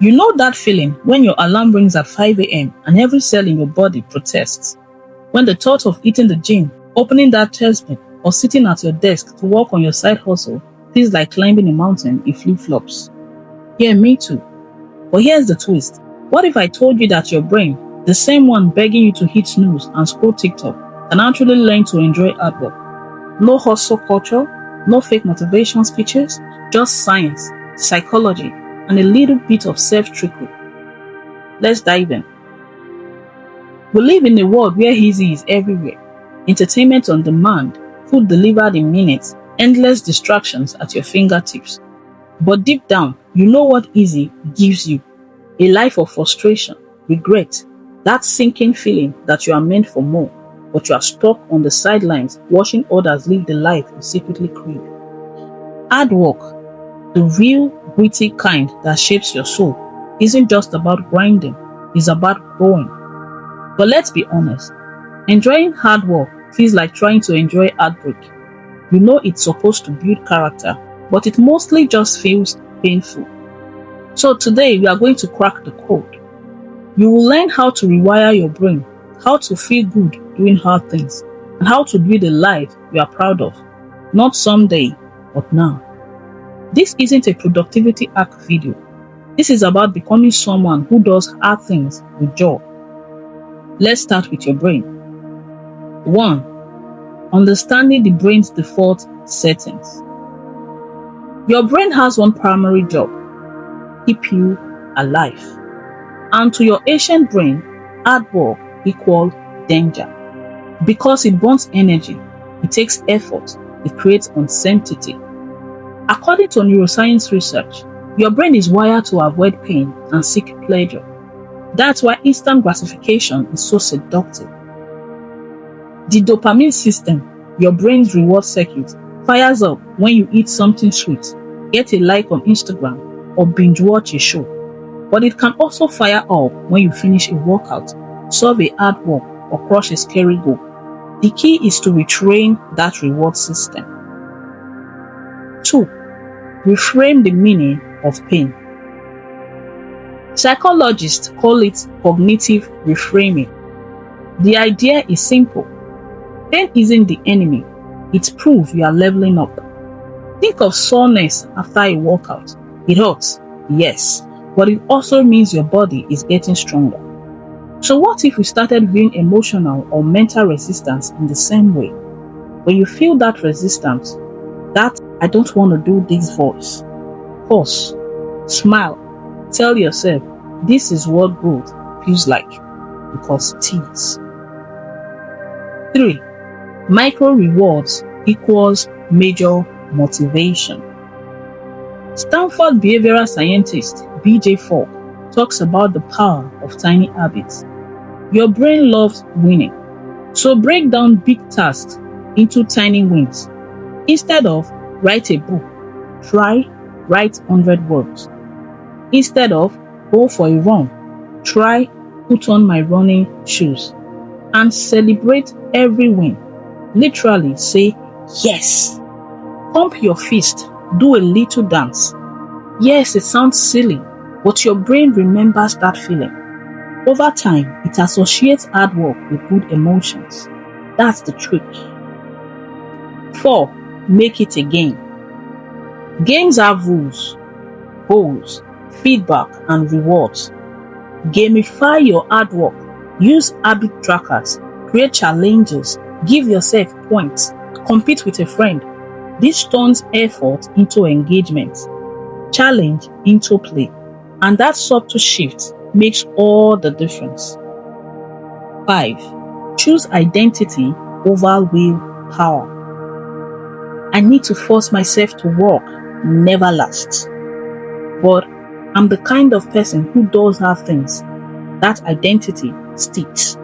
You know that feeling when your alarm rings at 5 a.m. and every cell in your body protests. When the thought of hitting the gym, opening that textbook, or sitting at your desk to work on your side hustle feels like climbing a mountain in flip-flops. Yeah, me too. But here's the twist. What if I told you that your brain, the same one begging you to hit snooze and scroll TikTok, can actually learn to enjoy hard work? No hustle culture, no fake motivation speeches, just science, psychology, and a little bit of self-trickle. Let's dive in. We live in a world where easy is everywhere. Entertainment on demand, food delivered in minutes, endless distractions at your fingertips. But deep down, you know what easy gives you. A life of frustration, regret, that sinking feeling that you are meant for more, but you are stuck on the sidelines watching others live the life you secretly crave. Hard work, the real, gritty kind that shapes your soul, isn't just about grinding, it's about growing. But let's be honest, enjoying hard work feels like trying to enjoy heartbreak. You know it's supposed to build character, but it mostly just feels painful. So today we are going to crack the code. You will learn how to rewire your brain, how to feel good doing hard things, and how to build a life you are proud of. Not someday, but now. This isn't a productivity hack video. This is about becoming someone who does hard things with joy. Let's start with your brain. 1. Understanding the brain's default settings. Your brain has one primary job: keep you alive. And to your ancient brain, hard work equals danger. Because it burns energy, it takes effort, it creates uncertainty. According to neuroscience research, your brain is wired to avoid pain and seek pleasure. That's why instant gratification is so seductive. The dopamine system, your brain's reward circuit, fires up when you eat something sweet, get a like on Instagram, or binge watch a show. But it can also fire up when you finish a workout, solve a hard work, or crush a scary goal. The key is to retrain that reward system. 2. Reframe the meaning of pain. Psychologists call it cognitive reframing. The idea is simple. Pain isn't the enemy, it's proof you are leveling up. Think of soreness after a workout. It hurts, yes, but it also means your body is getting stronger. So what if we started viewing emotional or mental resistance in the same way? When you feel that resistance, that "I don't want to do this" voice, pause, smile, tell yourself this is what growth feels like, because it is. 3. Micro rewards equals major motivation. Stanford behavioral scientist B.J. Fogg talks about the power of tiny habits. Your brain loves winning, so break down big tasks into tiny wins. Instead of write a book, try write 100 words. Instead of go for a run, try put on my running shoes. And celebrate every win. Literally say yes. Pump your fist, do a little dance. Yes, it sounds silly, but your brain remembers that feeling. Over time, it associates hard work with good emotions. That's the trick. 4. Make it a game. Games have rules, goals, feedback, and rewards. Gamify your hard work. Use habit trackers. Create challenges. Give yourself points. Compete with a friend. This turns effort into engagement, challenge into play, and that subtle shift makes all the difference. 5. Choose identity over willpower. I need to force myself to work never lasts. But I'm the kind of person who does have things. That identity sticks.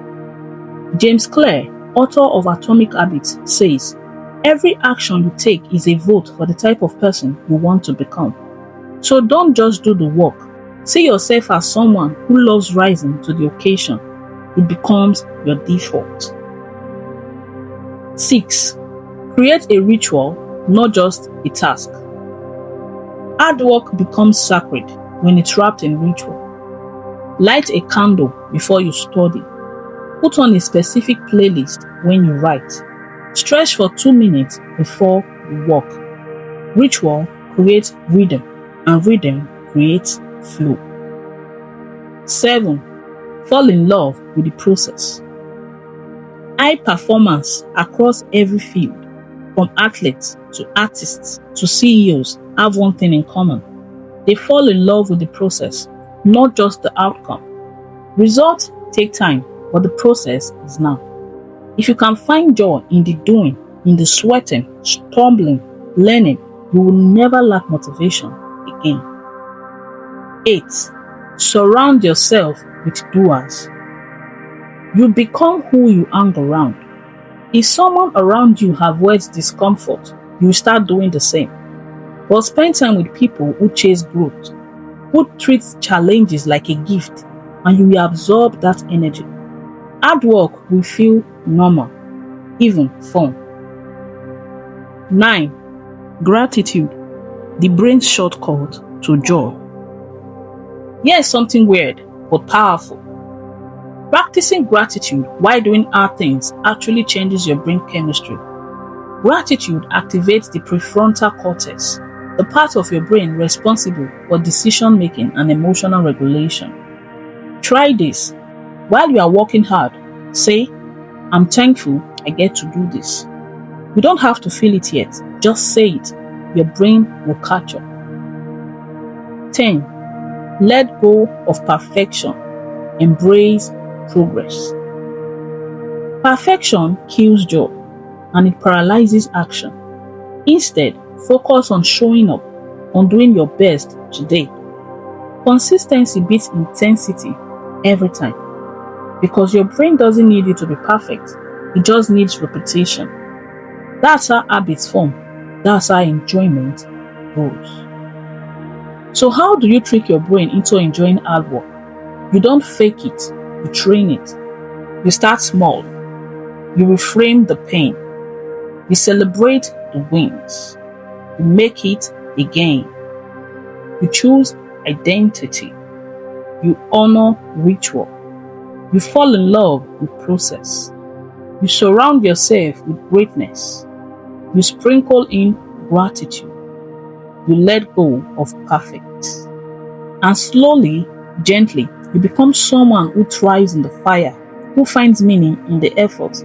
James Clear, author of Atomic Habits, says, every action you take is a vote for the type of person you want to become. So don't just do the work. See yourself as someone who loves rising to the occasion. It becomes your default. 6. Create a ritual, not just a task. Hard work becomes sacred when it's wrapped in ritual. Light a candle before you study. Put on a specific playlist when you write. Stretch for 2 minutes before you walk. Ritual creates rhythm, and rhythm creates flow. 7. Fall in love with the process. High performance across every field, from athletes to artists to CEOs, have one thing in common. They fall in love with the process, not just the outcome. Results take time, but the process is now. If you can find joy in the doing, in the sweating, stumbling, learning, you will never lack motivation again. 8. Surround yourself with doers. You become who you hang around. If someone around you avoids discomfort, you start doing the same. But spend time with people who chase growth, who treat challenges like a gift, and you will absorb that energy. Hard work will feel normal, even fun. 9. Gratitude, the brain's shortcut to joy. Here's something weird but powerful. Practicing gratitude while doing hard things actually changes your brain chemistry. Gratitude activates the prefrontal cortex, the part of your brain responsible for decision making and emotional regulation. Try this. While you are working hard, say, "I'm thankful I get to do this." You don't have to feel it yet, just say it. Your brain will catch up. 10. Let go of perfection. Embrace progress. Perfection kills joy and it paralyzes action. Instead, focus on showing up, on doing your best today. Consistency beats intensity every time, because your brain doesn't need you to be perfect, it just needs repetition. That's how habits form, that's how enjoyment grows. So how do you trick your brain into enjoying hard work? You don't fake it, you train it. You start small, you reframe the pain, you celebrate the wins, you make it a game, you choose identity, you honor ritual, you fall in love with process, you surround yourself with greatness, you sprinkle in gratitude, you let go of perfect, and slowly, gently, you become someone who thrives in the fire, who finds meaning in the effort,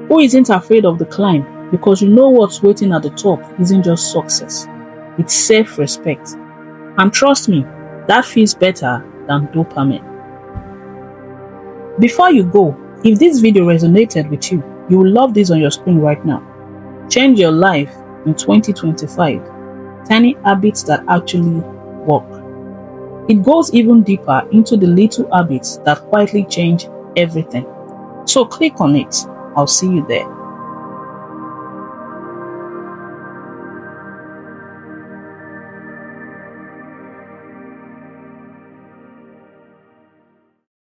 who isn't afraid of the climb, because you know what's waiting at the top isn't just success, it's self-respect. And trust me, that feels better than dopamine. Before you go, if this video resonated with you, you will love this on your screen right now. Change your life in 2025. Tiny habits that actually work. It goes even deeper into the little habits that quietly change everything. So click on it. I'll see you there.